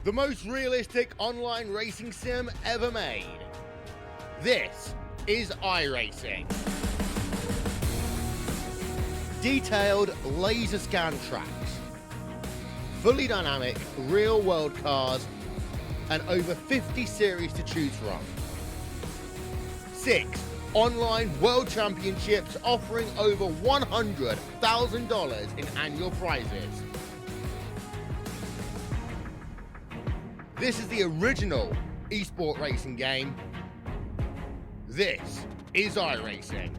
the most realistic online racing sim ever made. This is iRacing. Detailed laser scan tracks, fully dynamic real-world cars, and over 50 series to choose from. 6 online world championships offering over $100,000 in annual prizes. This is the original esport racing game. This is iRacing.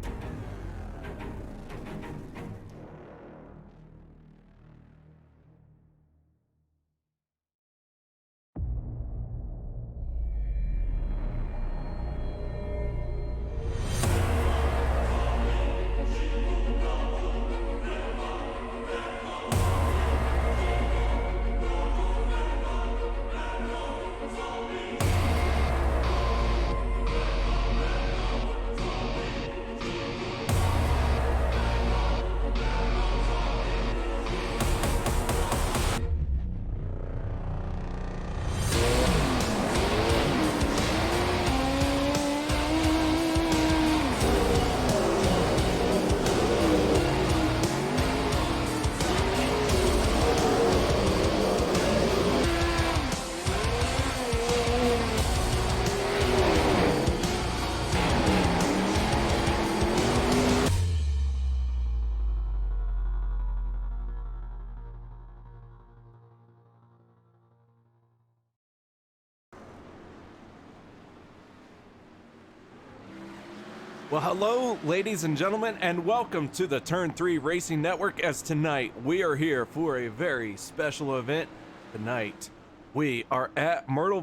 Well, hello, ladies and gentlemen, and welcome to the Turn 3 Racing Network, as tonight we are here for a very special event. Tonight, we are at Myrtle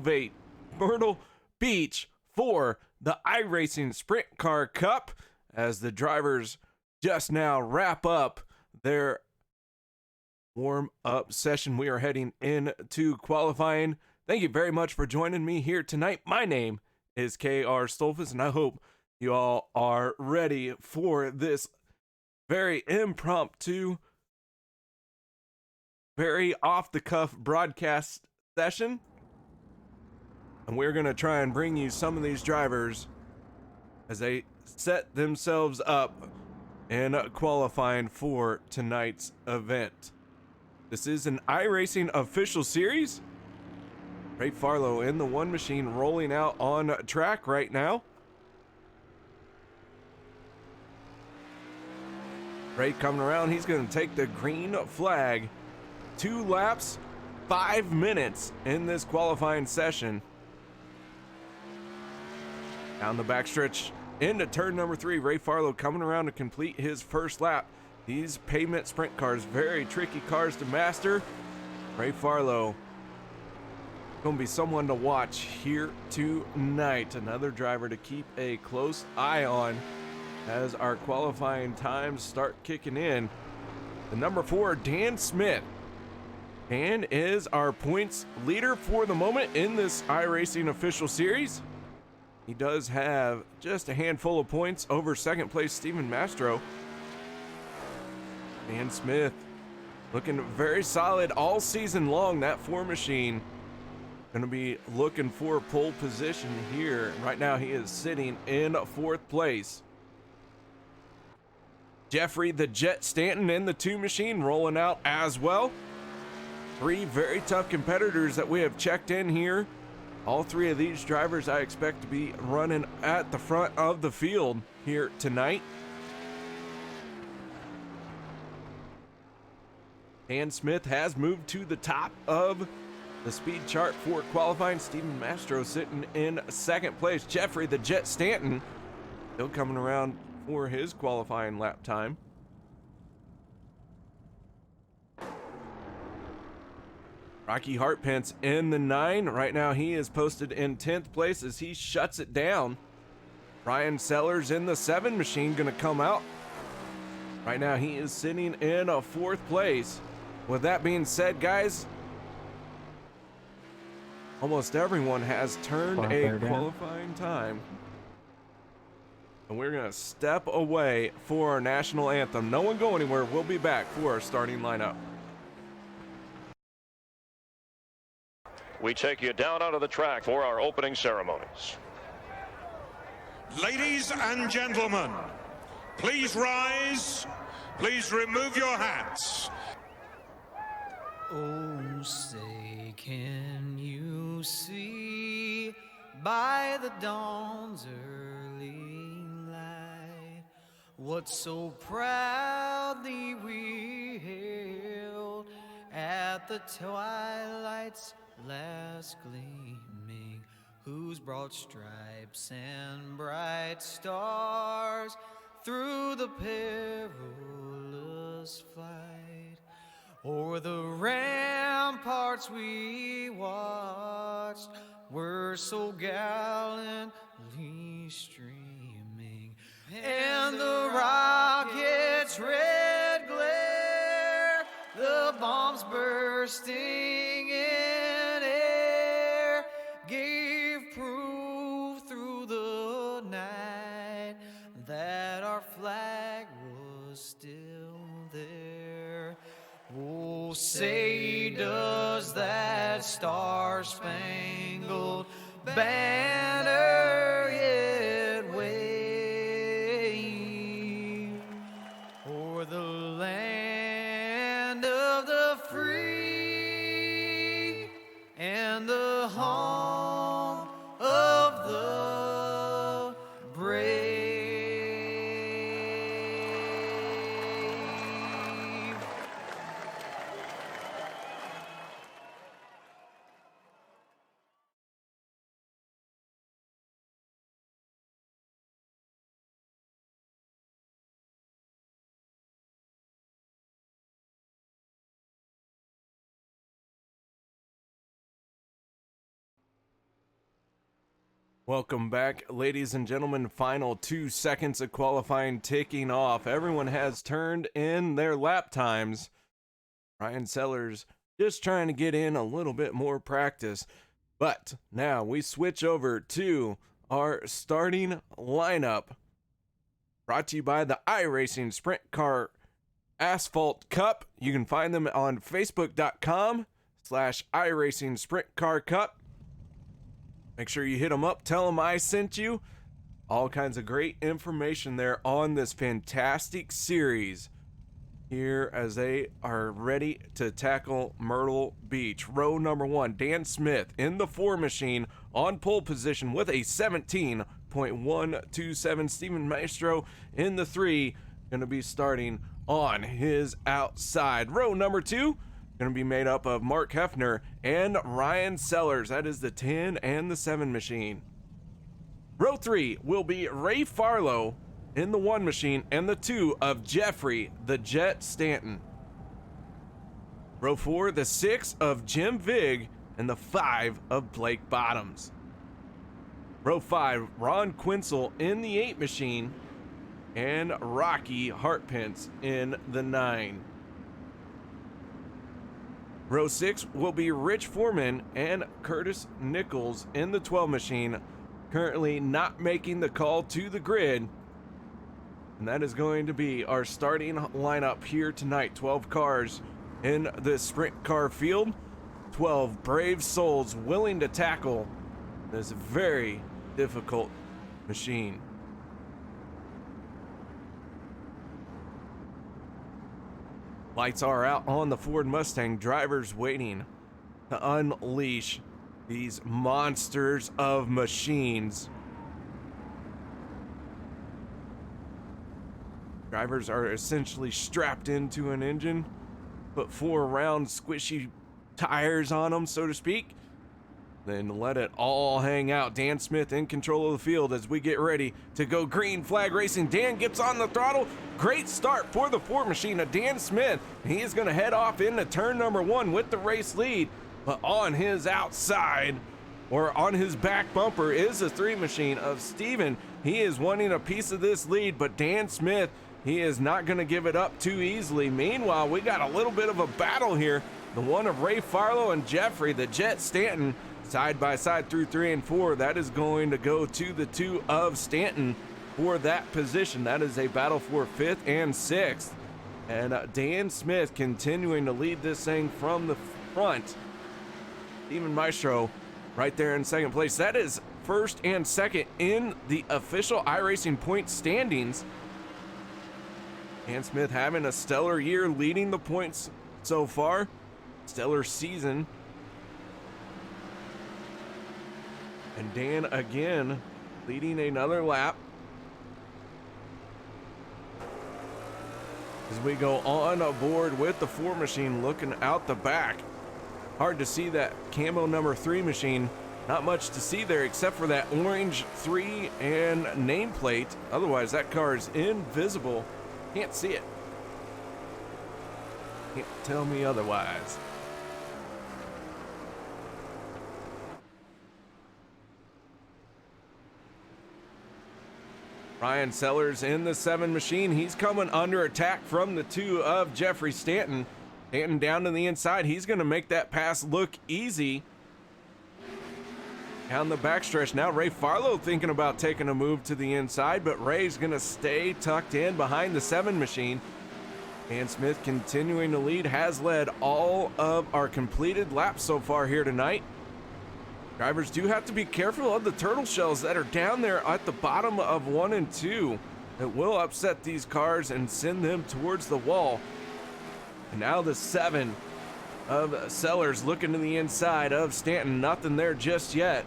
Beach for the iRacing Sprint Car Cup, as the drivers just now wrap up their warm-up session. We are heading into qualifying. Thank you very much for joining me here tonight. My name is KR Stolfus, and I hope you all are ready for this very impromptu, very off-the-cuff broadcast session. And we're going to try and bring you some of these drivers as they set themselves up in qualifying for tonight's event. This is an iRacing official series. Ray Farlow in the one machine rolling out on track right now. Ray coming around, he's going to take the green flag. 2 laps, 5 minutes in this qualifying session. Down the backstretch into turn number 3. Ray Farlow coming around to complete his first lap. These pavement sprint cars, very tricky cars to master. Ray Farlow going to be someone to watch here tonight. Another driver to keep a close eye on as our qualifying times start kicking in. The number 4, Dan Smith. Dan is our points leader for the moment in this iRacing official series. He does have just a handful of points over second place Stephen Mastro. Dan Smith looking very solid all season long. That 4 machine going to be looking for pole position here. Right now he is sitting in 4th place. Jeffrey the Jet Stanton in the 2 machine rolling out as well. 3 very tough competitors that we have checked in here. All 3 of these drivers I expect to be running at the front of the field here tonight. Dan Smith has moved to the top of the speed chart for qualifying. Stephen Mastro sitting in 2nd place. Jeffrey the Jet Stanton still coming around for his qualifying lap time. Rocky Hartpence in the 9. Right now he is posted in 10th place as he shuts it down. Ryan Sellers in the 7 machine going to come out. Right now he is sitting in a 4th place. With that being said, guys, almost everyone has turned a qualifying time. And we're going to step away for our national anthem. No one go anywhere. We'll be back for our starting lineup. we take you down onto the track for our opening ceremonies. Ladies and gentlemen, please rise. Please remove your hats. Oh, say, can you see by the dawn's early light what so proudly we hailed at the twilight's last gleaming, whose broad stripes and bright stars through the perilous flight o'er the ramparts we watched were so gallantly streaming, and the rocket's red glare, the bombs bursting in air, gave proof through the night that our flag was still there. Oh, say, does that star-spangled banner yet wave o'er the land of the free and the home of the brave? Welcome back, ladies and gentlemen. Final 2 seconds of qualifying ticking off. Everyone has turned in their lap times. Ryan Sellers just trying to get in a little bit more practice. But now we switch over to our starting lineup. Brought to you by the iRacing Sprint Car Asphalt Cup. You can find them on Facebook.com/iRacing Sprint Car Cup. Make sure you hit them up. Tell them I sent you. All kinds of great information there on this fantastic series here as they are ready to tackle Myrtle Beach. Row number 1, Dan Smith in the 4 machine on pole position with a 17.127. Steven Mastro in the 3, going to be starting on his outside. Row number 2, going to be made up of Mark Hefner and Ryan Sellers. That is the 10 and the 7 machine. Row 3 will be Ray Farlow in the 1 machine and the 2 of Jeffrey the Jet Stanton. Row 4, the 6 of Jim Vigg and the 5 of Blake Bottoms. Row 5, Ron Quinsel in the 8 machine and Rocky Hartpence in the 9. Row 6 will be Rich Foreman and Curtis Nichols in the 12 machine, currently not making the call to the grid. And that is going to be our starting lineup here tonight. 12 cars in the sprint car field. 12 brave souls willing to tackle this very difficult machine. Lights are out on the Ford Mustang. Drivers waiting to unleash these monsters of machines. Drivers are essentially strapped into an engine, put 4 round squishy tires on them, so to speak, then let it all hang out. Dan Smith in control of the field as we get ready to go green flag racing. Dan gets on the throttle. Great start for the 4 machine of Dan Smith. He is going to head off into turn number 1 with the race lead, but on his outside, or on his back bumper, is the 3 machine of Steven. He is wanting a piece of this lead, but Dan Smith, he is not going to give it up too easily. Meanwhile, we got a little bit of a battle here. The one of Ray Farlow and Jeffrey the Jet Stanton side by side through 3 and 4. That is going to go to the 2 of Stanton for that position. That is a battle for 5th and 6th. And Dan Smith continuing to lead this thing from the front. Steven Mastro right there in second place. That is first and second in the official iRacing point standings. Dan Smith having a stellar year, leading the points so far. Stellar season. And Dan again leading another lap. As we go on aboard with the 4 machine, looking out the back. Hard to see that camo number 3 machine. Not much to see there except for that orange 3 and nameplate. Otherwise, that car is invisible. Can't see it. Can't tell me otherwise. Ryan Sellers in the 7 machine. He's coming under attack from the 2 of Jeffrey Stanton. Stanton down to the inside. He's going to make that pass look easy. Down the backstretch. Now Ray Farlow thinking about taking a move to the inside, but Ray's going to stay tucked in behind the 7 machine. Dan Smith continuing to lead, has led all of our completed laps so far here tonight. Drivers do have to be careful of the turtle shells that are down there at the bottom of 1 and 2. It will upset these cars and send them towards the wall. And now the 7 of Sellers looking to the inside of Stanton. Nothing there just yet.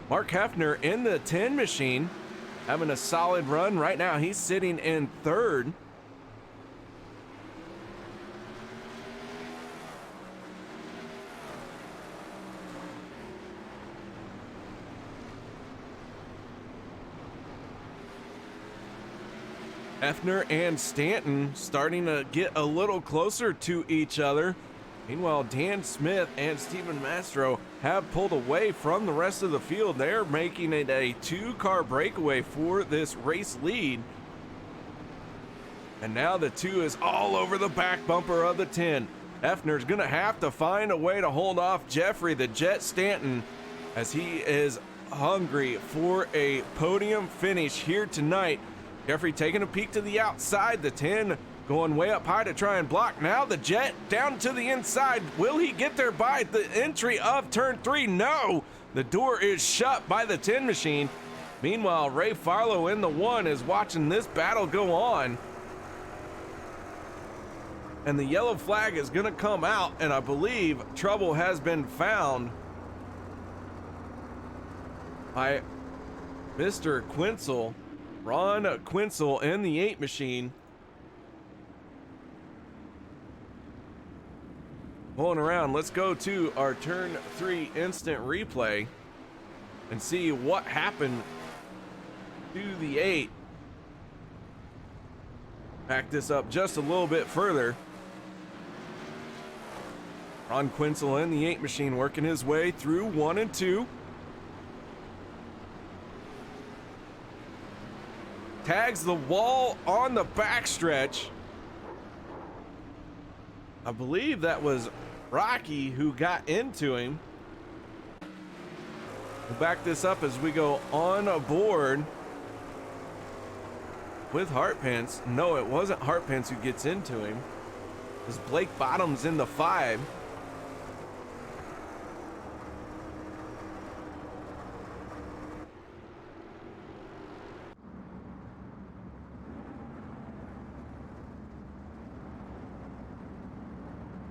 Mark Hefner in the 10 machine having a solid run. Right now he's sitting in 3rd. Hefner and Stanton starting to get a little closer to each other. Meanwhile, Dan Smith and Steven Mastro have pulled away from the rest of the field. They're making it a 2-car breakaway for this race lead. And now the 2 is all over the back bumper of the 10. Hefner's gonna have to find a way to hold off Jeffrey the Jet Stanton as he is hungry for a podium finish here tonight. Jeffrey taking a peek to the outside, the 10 going way up high to try and block. Now the Jet down to the inside. Will he get there by the entry of turn 3? No, the door is shut by the 10 machine. Meanwhile, Ray Farlow in the 1 is watching this battle go on. And the yellow flag is gonna come out, and I believe trouble has been found by Mr. Quinzel. Ron Quinzel in the 8 machine. Pulling around. Let's go to our turn 3 instant replay and see what happened to the 8. Back this up just a little bit further. Ron Quinzel in the 8 machine working his way through 1 and 2. Tags the wall on the backstretch. I believe that was Rocky who got into him. We'll back this up as we go on aboard with Hartpence. No, it wasn't Hartpence who gets into him. It was Blake Bottoms in the 5.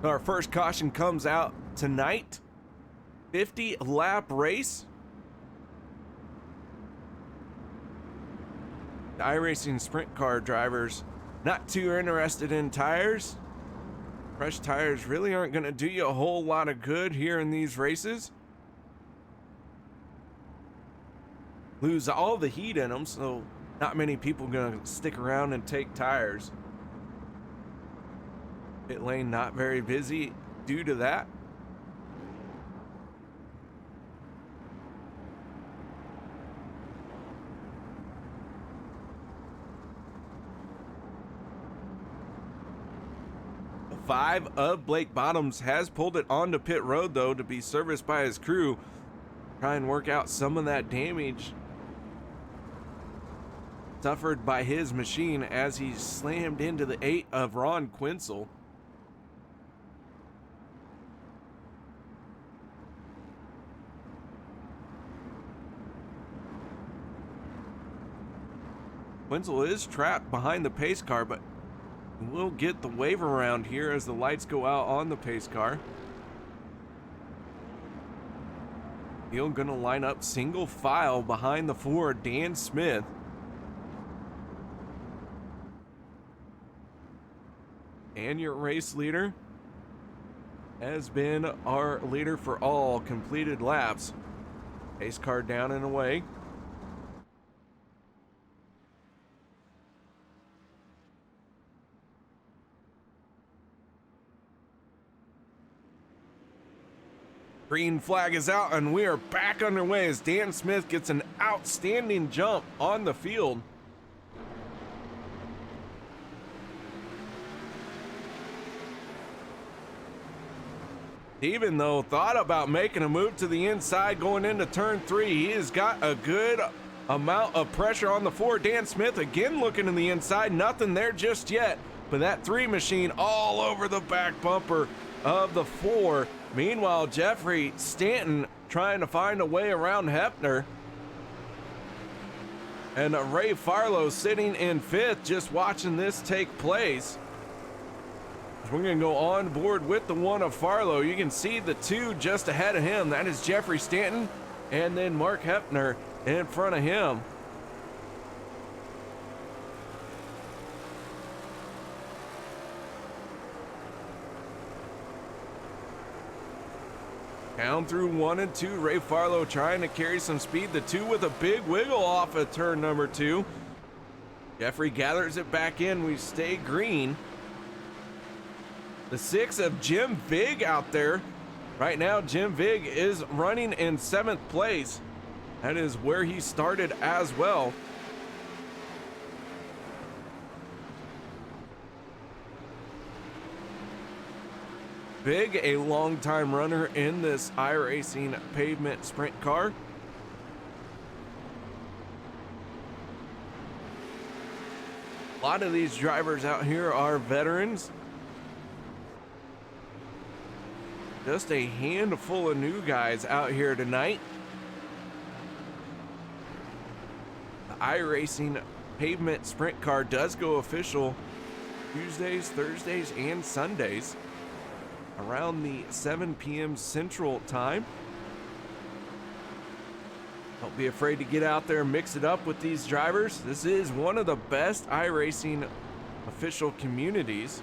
Our first caution comes out tonight. 50 lap race. The iRacing sprint car drivers not too interested in tires. Fresh tires really aren't going to do you a whole lot of good here in these races. Lose all the heat in them, so not many people going to stick around and take tires. Pit lane not very busy due to that. The 5 of Blake Bottoms has pulled it onto pit road though to be serviced by his crew. Try and work out some of that damage suffered by his machine as he slammed into the 8 of Ron Quinzel. Wenzel is trapped behind the pace car, but we'll get the wave around here as the lights go out on the pace car. He'll gonna line up single file behind the 4, Dan Smith. And your race leader has been our leader for all completed laps. Pace car down and away. Green flag is out and we are back underway as Dan Smith gets an outstanding jump on the field. Even though thought about making a move to the inside going into turn 3, he has got a good amount of pressure on the 4. Dan Smith again looking in the inside, nothing there just yet, but that 3 machine all over the back bumper of the 4. Meanwhile, Jeffrey Stanton trying to find a way around Hepner. And Ray Farlow sitting in 5th, just watching this take place. We're going to go on board with the 1 of Farlow. You can see the 2 just ahead of him. That is Jeffrey Stanton, and then Mark Hepner in front of him. Down through 1 and 2, Ray Farlow trying to carry some speed. The 2 with a big wiggle off of turn number 2. Jeffrey gathers it back in. We stay green. The 6 of Jim Vig out there. Right now, Jim Vig is running in 7th place. That is where he started as well. Vig, a longtime runner in this iRacing pavement sprint car. A lot of these drivers out here are veterans. Just a handful of new guys out here tonight. The iRacing pavement sprint car does go official Tuesdays, Thursdays, and Sundays around the 7 p.m. Central Time. Don't be afraid to get out there and mix it up with these drivers. This is one of the best iRacing official communities.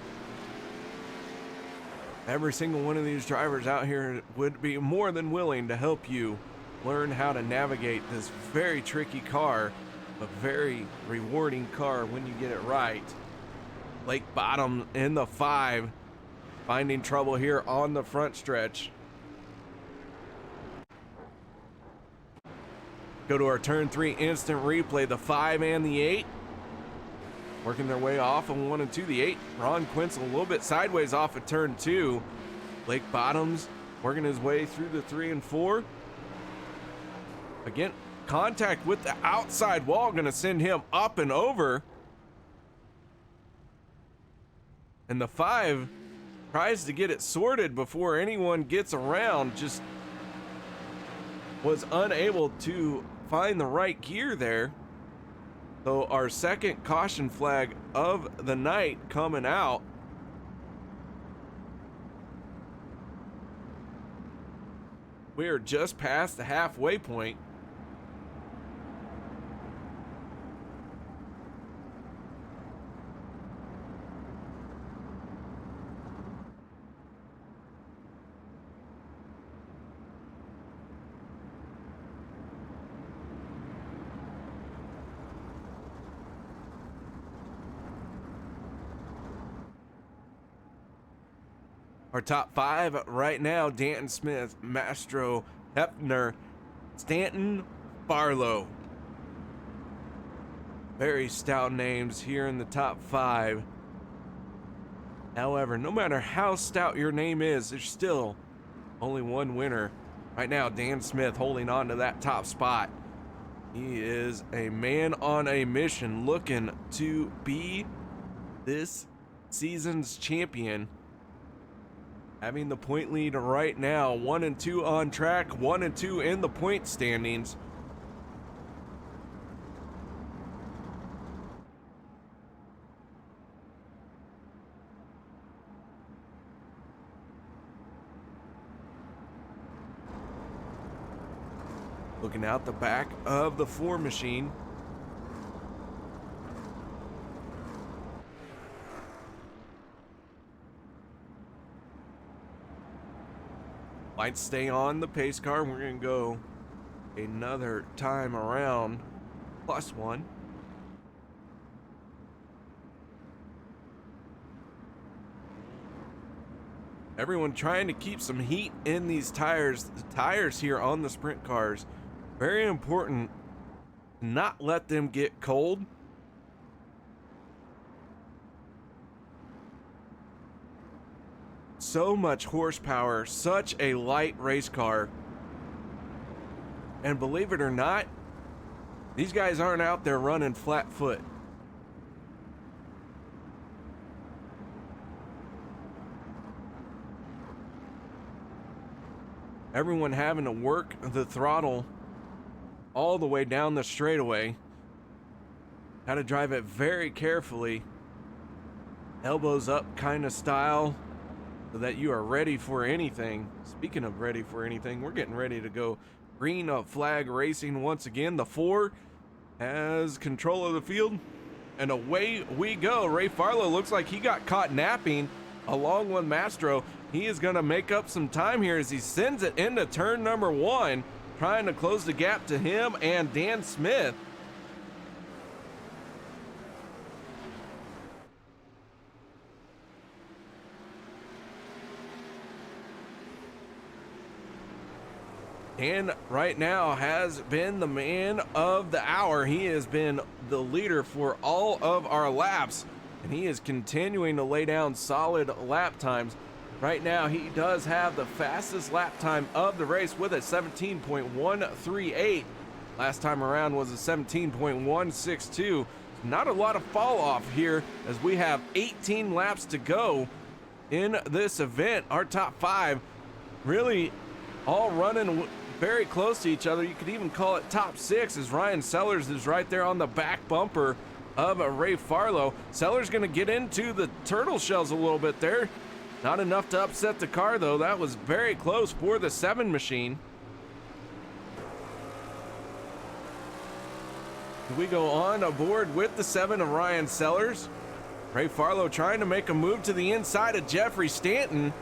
Every single one of these drivers out here would be more than willing to help you learn how to navigate this very tricky car, a very rewarding car when you get it right. Lake Bottom in the 5, finding trouble here on the front stretch. Go to our turn 3 instant replay, the 5 and the 8. Working their way off of 1 and 2. The 8, Ron Quinzel, a little bit sideways off of turn 2. Lake Bottoms working his way through the 3 and 4. Again, contact with the outside wall, going to send him up and over. And the 5 tries to get it sorted before anyone gets around, just was unable to find the right gear there. So our second caution flag of the night coming out. We are just past the halfway point. Our top 5 right now: Danton Smith, Mastro, Hepner, Stanton, Barlow. Very stout names here in the top 5. However, no matter how stout your name is, there's still only one winner. Right now, Dan Smith holding on to that top spot. He is a man on a mission, looking to be this season's champion. Having the point lead right now, 1 and 2 on track, 1 and 2 in the point standings. Looking out the back of the 4 machine. Lights stay on the pace car. We're going to go another time around. +1. Everyone trying to keep some heat in these tires. The tires here on the sprint cars, very important. Not let them get cold. So much horsepower, such a light race car. And believe it or not, these guys aren't out there running flat foot. Everyone having to work the throttle all the way down the straightaway. How to drive it very carefully. Elbows up kind of style, so that you are ready for anything. Speaking of ready for anything, we're getting ready to go green flag racing once again. The 4 has control of the field, and away we go. Ray Farlow looks like he got caught napping along with Mastro. He is going to make up some time here as he sends it into turn number 1, trying to close the gap to him and Dan Smith. Dan right now has been the man of the hour. He has been the leader for all of our laps, and he is continuing to lay down solid lap times. Right now, he does have the fastest lap time of the race with a 17.138. Last time around was a 17.162. Not a lot of fall off here as we have 18 laps to go in this event. Our top 5 really all running very close to each other. You could even call it top 6 as Ryan Sellers is right there on the back bumper of Ray Farlow. Sellers going to get into the turtle shells a little bit there. Not enough to upset the car though. That was very close for the 7 machine. We go on aboard with the 7 of Ryan Sellers. Ray Farlow trying to make a move to the inside of Jeffrey Stanton.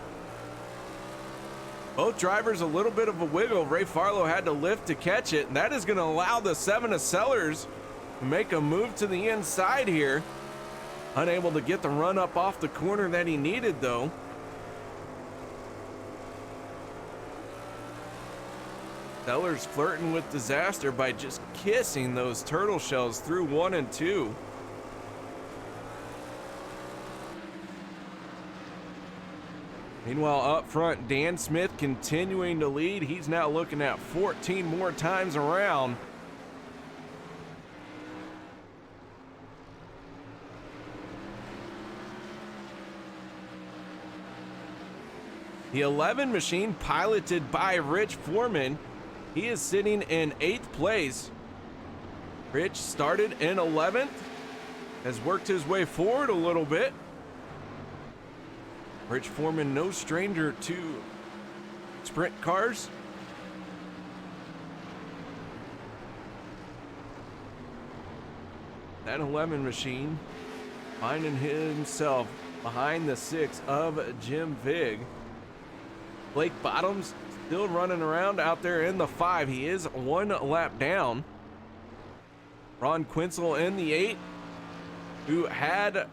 Both drivers a little bit of a wiggle. Ray Farlow had to lift to catch it, and that is going to allow the 7 of Sellers to make a move to the inside here. Unable to get the run up off the corner that he needed though. Sellers flirting with disaster by just kissing those turtle shells through 1 and 2. Meanwhile, up front, Dan Smith continuing to lead. He's now looking at 14 more times around. The 11 machine, piloted by Rich Foreman, he is sitting in 8th place. Rich started in 11th, has worked his way forward a little bit. Rich Foreman, no stranger to sprint cars. That 11 machine finding himself behind the 6 of Jim Vig. Blake Bottoms still running around out there in the 5. He is 1 lap down. Ron Quinzel in the 8, who had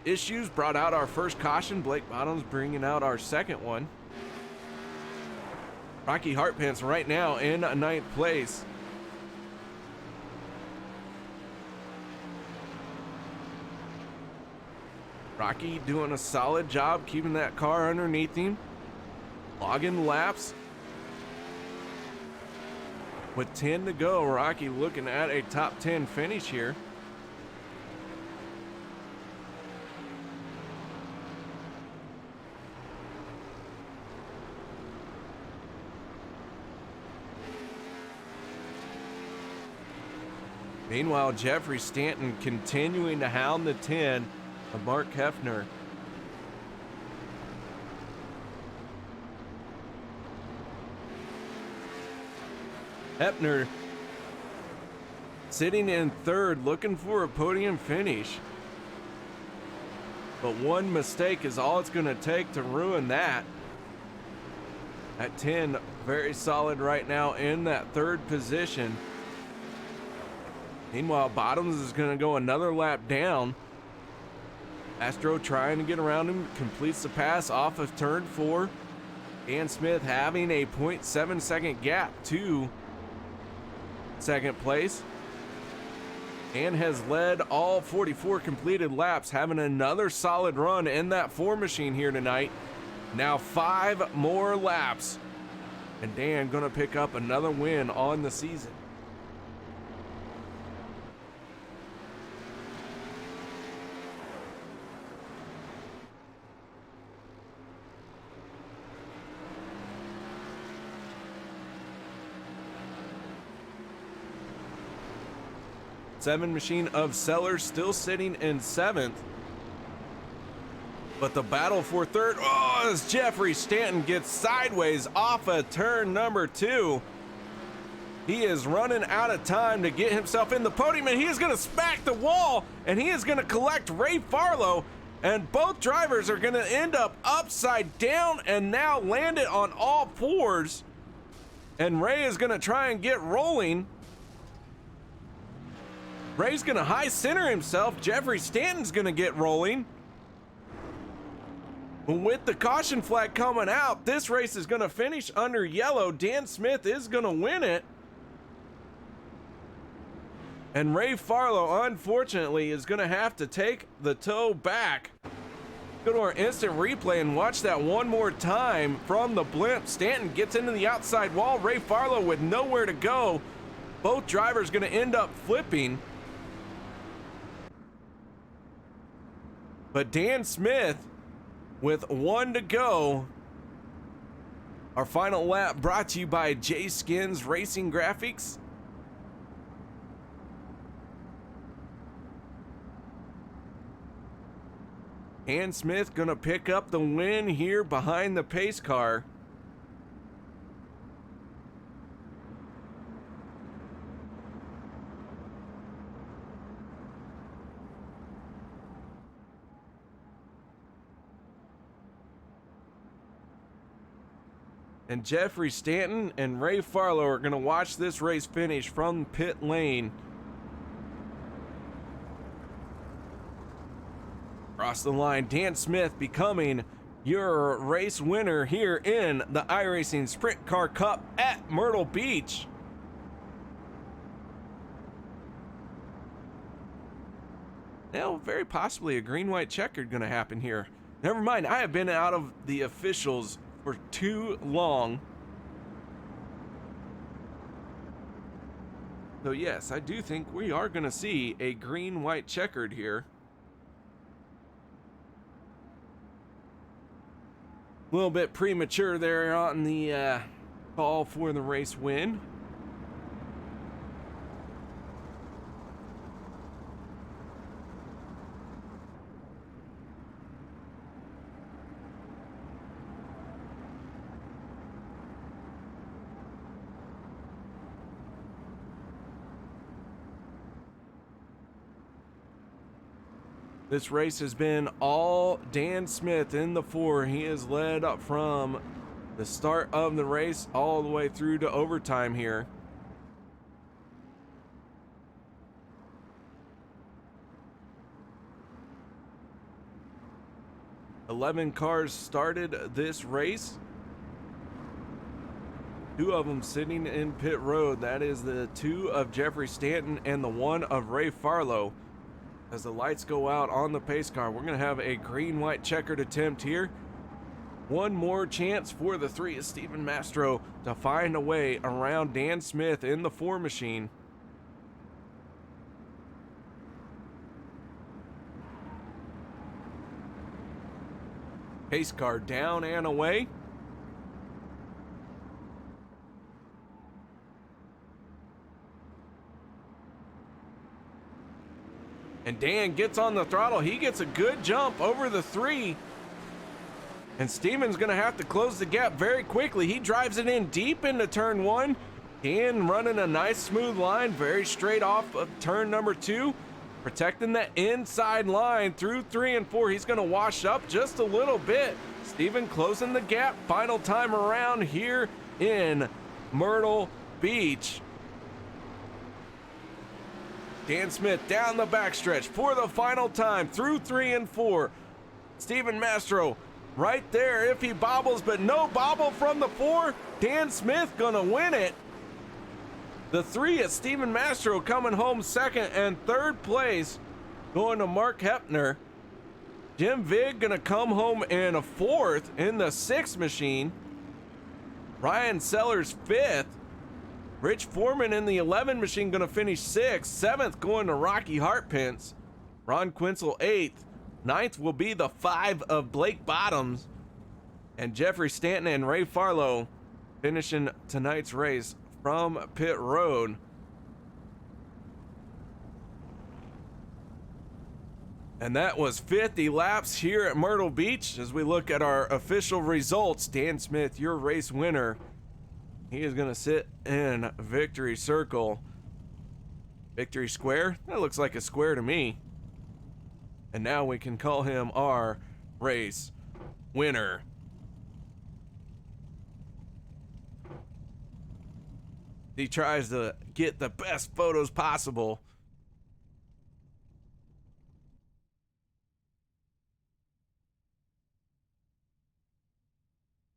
issues, brought out our first caution. Blake Bottoms bringing out our second one. Rocky Hartpants right now in 9th place. Rocky doing a solid job keeping that car underneath him. Logging laps. With 10 to go, Rocky looking at a top 10 finish here. Meanwhile, Jeffrey Stanton continuing to hound the 10 of Mark Hefner. Hepner sitting in third, looking for a podium finish. But one mistake is all it's going to take to ruin that. At 10, very solid right now in that third position. Meanwhile, Bottoms is going to go another lap down. Mastro trying to get around him, completes the pass off of turn 4. Dan Smith having a 0.7 second gap to second place. And has led all 44 completed laps, having another solid run in that 4 machine here tonight. Now 5 more laps, and Dan gonna pick up another win on the season. Seven machine of Sellers still sitting in 7th. But the battle for third, as Jeffrey Stanton gets sideways off of turn number 2. He is running out of time to get himself in the podium, and he is gonna smack the wall, and he is gonna collect Ray Farlow, and both drivers are gonna end up upside down and now land it on all 4s. And Ray is gonna try and get rolling. Ray's gonna high center himself. Jeffrey Stanton's gonna get rolling. With the caution flag coming out, this race is gonna finish under yellow. Dan Smith is gonna win it. And Ray Farlow, unfortunately, is gonna have to take the toe back. Go to our instant replay and watch that one more time from the blimp. Stanton gets into the outside wall. Ray Farlow with nowhere to go. Both drivers gonna end up flipping. But Dan Smith with 1 to go. Our final lap brought to you by J Skins Racing Graphics. Dan Smith gonna pick up the win here behind the pace car. And Jeffrey Stanton and Ray Farlow are going to watch this race finish from pit lane. Across the line, Dan Smith becoming your race winner here in the iRacing Sprint Car Cup at Myrtle Beach. Now, very possibly a green-white checkered going to happen here. Never mind, I have been out of the officials for too long. So yes, I do think we are going to see a green-white checkered here. A little bit premature there on the call for the race win. This race has been all Dan Smith in the 4. He has led up from the start of the race all the way through to overtime here. $11 cars started this race. 2 of them sitting in pit road. That is the 2 of Jeffrey Stanton and the 1 of Ray Farlow. As the lights go out on the pace car, we're going to have a green-white checkered attempt here. One more chance for the 3 of Stephen Mastro to find a way around Dan Smith in the 4 machine. Pace car down and away. And Dan gets on the throttle. He gets a good jump over the 3. And Steeman's going to have to close the gap very quickly. He drives it in deep into turn 1. Dan running a nice smooth line, very straight off of turn number 2, protecting that inside line through 3 and 4. He's going to wash up just a little bit. Steven closing the gap final time around here in Myrtle Beach. Dan Smith down the backstretch for the final time through 3 and 4. Steven Mastro right there if he bobbles, but no bobble from the 4. Dan Smith gonna win it. The 3 at Steven Mastro coming home second, and third place going to Mark Hepner. Jim Vig gonna come home in a 4th in the 6 machine. Ryan Sellers 5th. Rich Foreman in the 11 machine gonna finish 6th. 7th going to Rocky Hartpence. Ron Quinzel 8th. 9th will be the 5 of Blake Bottoms. And Jeffrey Stanton and Ray Farlow finishing tonight's race from pit road. And that was 50 laps here at Myrtle Beach. As we look at our official results, Dan Smith, your race winner. He is going to sit in victory circle. Victory square? That looks like a square to me. And now we can call him our race winner. He tries to get the best photos possible.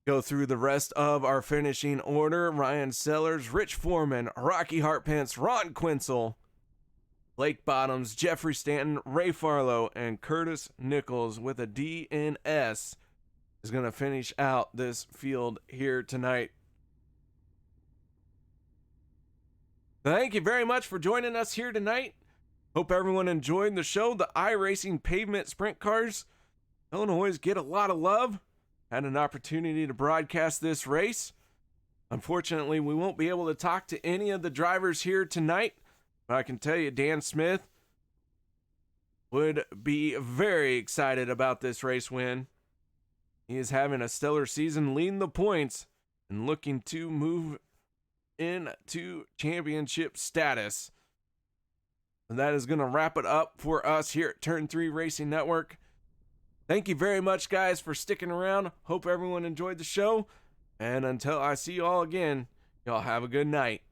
Go through the rest of our finishing order. Ryan Sellers, Rich Foreman, Rocky Hartpence, Ron Quinzel, Blake Bottoms, Jeffrey Stanton, Ray Farlow, and Curtis Nichols with a DNS is going to finish out this field here tonight. Thank you very much for joining us here tonight. Hope everyone enjoyed the show. The iRacing Pavement Sprint cars don't always get a lot of love. Had an opportunity to broadcast this race. Unfortunately, we won't be able to talk to any of the drivers here tonight, but I can tell you Dan Smith would be very excited about this race win. He is having a stellar season, leading the points and looking to move into championship status. And that is going to wrap it up for us here at Turn 3 Racing Network. Thank you very much, guys, for sticking around. Hope everyone enjoyed the show. And until I see you all again, y'all have a good night.